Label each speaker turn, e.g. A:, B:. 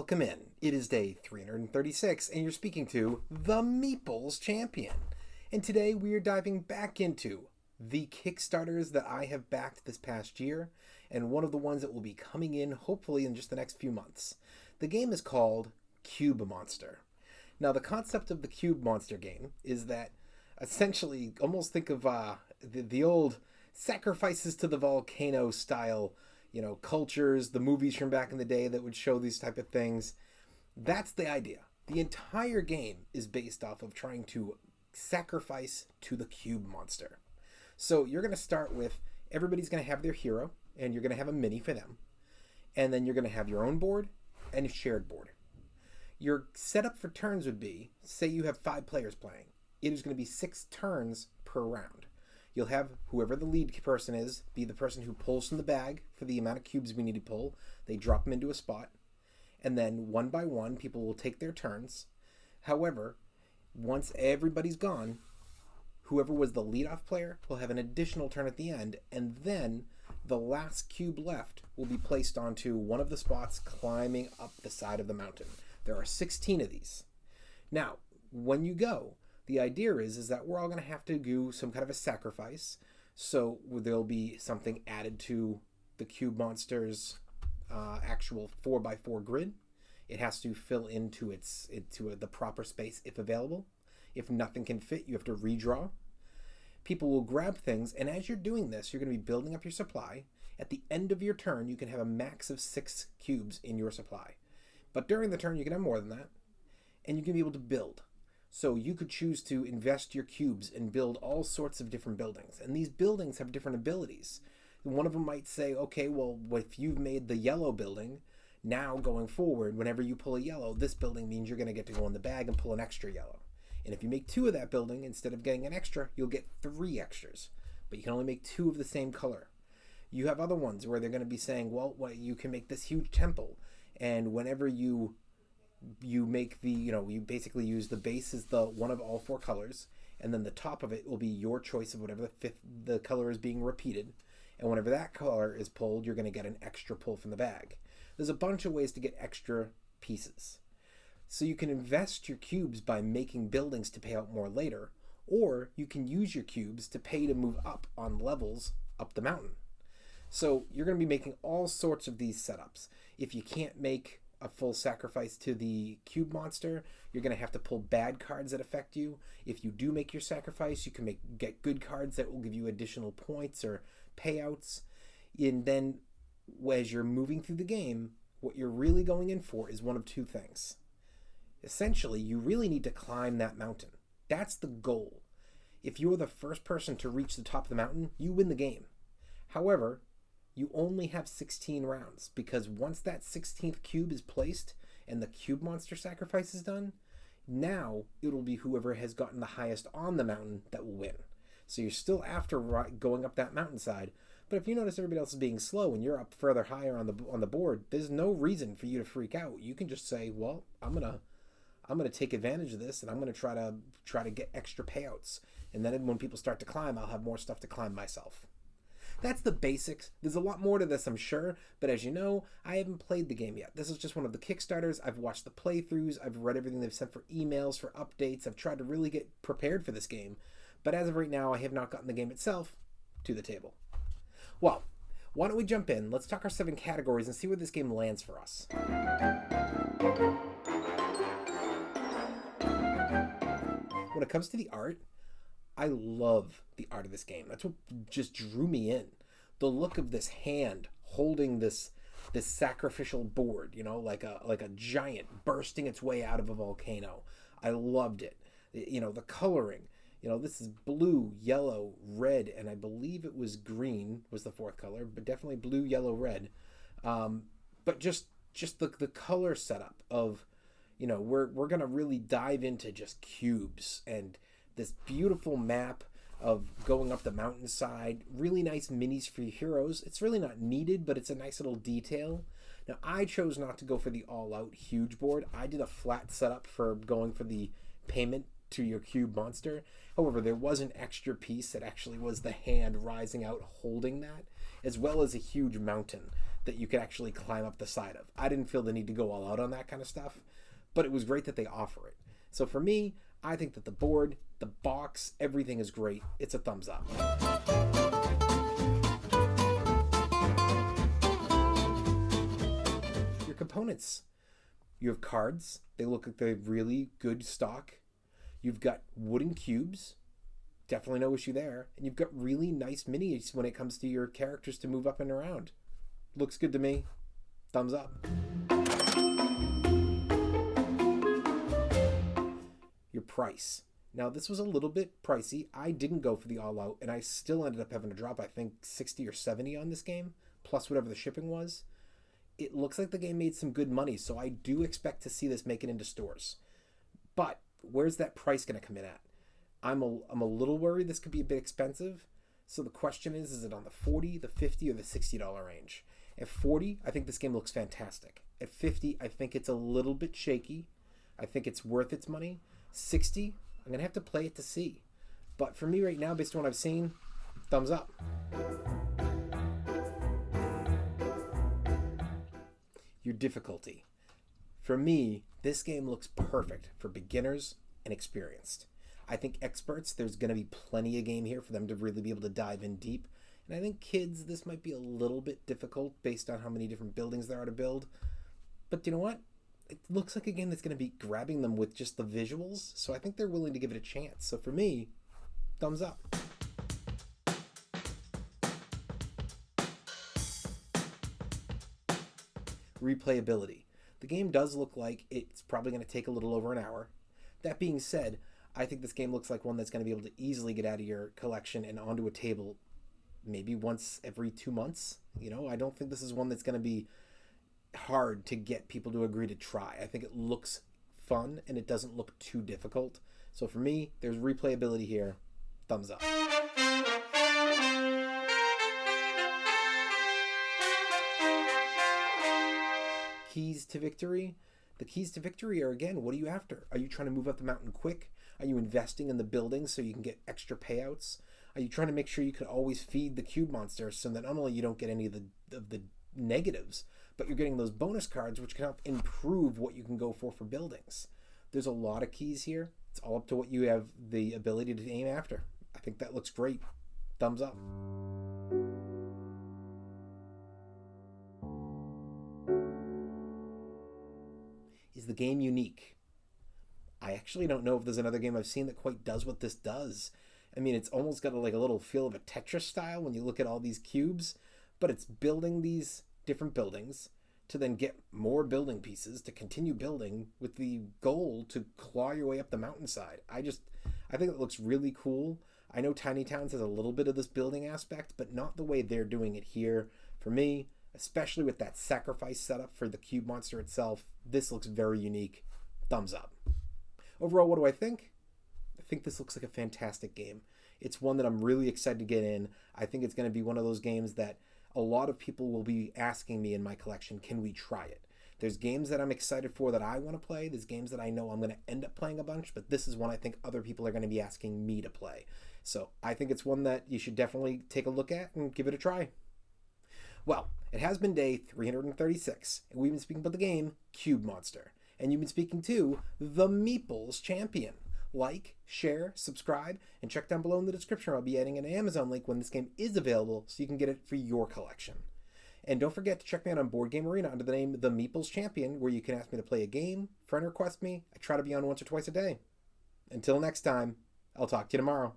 A: Welcome in. It is day 336, and you're speaking to the Meeples Champion. And today we are diving back into the Kickstarters that I have backed this past year, and one of the ones that will be coming in hopefully in just the next few months. The game is called Cube Monster. Now, the concept of the Cube Monster game is that essentially, almost think of the old sacrifices to the volcano style, cultures, the movies from back in the day that would show these type of things. That's the idea. The entire game is based off of trying to sacrifice to the Cube Monster. So you're going to start with, everybody's going to have their hero, and you're going to have a mini for them. And then you're going to have your own board and a shared board. Your setup for turns would be, say you have 5 players playing. It is going to be 6 turns per round. You'll have whoever the lead person is be the person who pulls from the bag for the amount of cubes we need to pull. They drop them into a spot. And then one by one, people will take their turns. However, once everybody's gone, whoever was the leadoff player will have an additional turn at the end. And then the last cube left will be placed onto one of the spots climbing up the side of the mountain. There are 16 of these. Now, when you go, the idea is that we're all going to have to do some kind of a sacrifice. So there'll be something added to the Cube Monster's actual 4x4 grid. It has to fill into the proper space if available. If nothing can fit, you have to redraw. People will grab things, and as you're doing this, you're going to be building up your supply. At the end of your turn, you can have a max of 6 cubes in your supply. But during the turn, you can have more than that, and you can be able to build. So you could choose to invest your cubes and build all sorts of different buildings. And these buildings have different abilities. One of them might say, okay, well, if you've made the yellow building, now going forward, whenever you pull a yellow, this building means you're going to get to go in the bag and pull an extra yellow. And if you make 2 of that building, instead of getting an extra, you'll get 3 extras. But you can only make 2 of the same color. You have other ones where they're going to be saying, well, you can make this huge temple. And whenever you make the, you basically use the base as the one of all 4 colors, and then the top of it will be your choice of whatever the color is being repeated. And whenever that color is pulled, you're going to get an extra pull from the bag. There's a bunch of ways to get extra pieces. So you can invest your cubes by making buildings to pay out more later, or you can use your cubes to pay to move up on levels up the mountain. So you're going to be making all sorts of these setups. If you can't make a full sacrifice to the Cube Monster, you're going to have to pull bad cards that affect you. If you do make your sacrifice, you can get good cards that will give you additional points or payouts. And then as you're moving through the game, what you're really going in for is one of 2 things. Essentially, you really need to climb that mountain. That's the goal. If you're the first person to reach the top of the mountain, you win the game. However, you only have 16 rounds, because once that 16th cube is placed and the Cube Monster sacrifice is done, now it'll be whoever has gotten the highest on the mountain that will win. So you're still after going up that mountainside, but if you notice everybody else is being slow and you're up further higher on the board, there's no reason for you to freak out. You can just say, well, I'm gonna take advantage of this, and I'm gonna try to get extra payouts. And then when people start to climb, I'll have more stuff to climb myself. That's the basics. There's a lot more to this, I'm sure, but as you know, I haven't played the game yet. This is just one of the Kickstarters. I've watched the playthroughs. I've read everything they've sent for emails, for updates. I've tried to really get prepared for this game, but as of right now, I have not gotten the game itself to the table. Well, why don't we jump in? Let's talk our 7 categories and see where this game lands for us. When it comes to the art, I love the art of this game. That's what just drew me in. The look of this hand holding this sacrificial board, like a giant bursting its way out of a volcano. I loved it. The coloring. This is blue, yellow, red, and I believe it was green was the 4th color, but definitely blue, yellow, red. But just the color setup of, we're going to really dive into just cubes and this beautiful map of going up the mountainside. Really nice minis for your heroes. It's really not needed, but it's a nice little detail. Now, I chose not to go for the all-out huge board. I did a flat setup for going for the payment to your Cube Monster. However, there was an extra piece that actually was the hand rising out holding that. as well as a huge mountain that you could actually climb up the side of. I didn't feel the need to go all out on that kind of stuff, but it was great that they offer it. So for me, I think that the board, the box, everything is great. It's a thumbs up. Your components. You have cards. They look like they're really good stock. You've got wooden cubes. Definitely no issue there. And you've got really nice minis when it comes to your characters to move up and around. Looks good to me. Thumbs up. Your price. Now, this was a little bit pricey. I didn't go for the all-out, and I still ended up having to drop, I think, 60 or 70 on this game, plus whatever the shipping was. It looks like the game made some good money, so I do expect to see this make it into stores. But where's that price going to come in at? I'm a little worried this could be a bit expensive. So the question is it on the 40, the 50, or the $60 range? At 40, I think this game looks fantastic. At 50, I think it's a little bit shaky. I think it's worth its money. 60, I'm going to have to play it to see. But for me right now, based on what I've seen, thumbs up. Your difficulty. For me, this game looks perfect for beginners and experienced. I think experts, there's going to be plenty of game here for them to really be able to dive in deep. And I think kids, this might be a little bit difficult based on how many different buildings there are to build. But you know what? It looks like a game that's going to be grabbing them with just the visuals. So I think they're willing to give it a chance. So for me, thumbs up. Replayability. The game does look like it's probably going to take a little over an hour. That being said, I think this game looks like one that's going to be able to easily get out of your collection and onto a table maybe once every 2 months. You know, I don't think this is one that's going to be hard to get people to agree to try. I think it looks fun and it doesn't look too difficult. So for me, there's replayability here. Thumbs up. Keys to victory. The keys to victory are, again, what are you after? Are you trying to move up the mountain quick? Are you investing in the buildings so you can get extra payouts? Are you trying to make sure you can always feed the cube monster so that not only you don't get any of the negatives, but you're getting those bonus cards which can help improve what you can go for buildings? There's a lot of keys here. It's all up to what you have the ability to aim after. I think that looks great. Thumbs up. Is the game unique? I actually don't know if there's another game I've seen that quite does what this does. I mean, it's almost got a little feel of a Tetris style when you look at all these cubes, but it's building these different buildings to then get more building pieces to continue building with the goal to claw your way up the mountainside. I think it looks really cool. I know Tiny Towns has a little bit of this building aspect, but not the way they're doing it here. For me, especially with that sacrifice setup for the cube monster itself, this looks very unique. Thumbs up. Overall, what do I think? I think this looks like a fantastic game. It's one that I'm really excited to get in. I think it's going to be one of those games that a lot of people will be asking me in my collection, can we try it? There's games that I'm excited for that I want to play. There's games that I know I'm going to end up playing a bunch, but this is one I think other people are going to be asking me to play. So I think it's one that you should definitely take a look at and give it a try. Well, it has been day 336, and we've been speaking about the game Cube Monster. And you've been speaking to the Meeples Champion. Like, share, subscribe, and check down below in the description. I'll be adding an Amazon link when this game is available so you can get it for your collection. And don't forget to check me out on Board Game Arena under the name The Meeples Champion, where you can ask me to play a game, friend request me. I try to be on once or twice a day. Until next time, I'll talk to you tomorrow.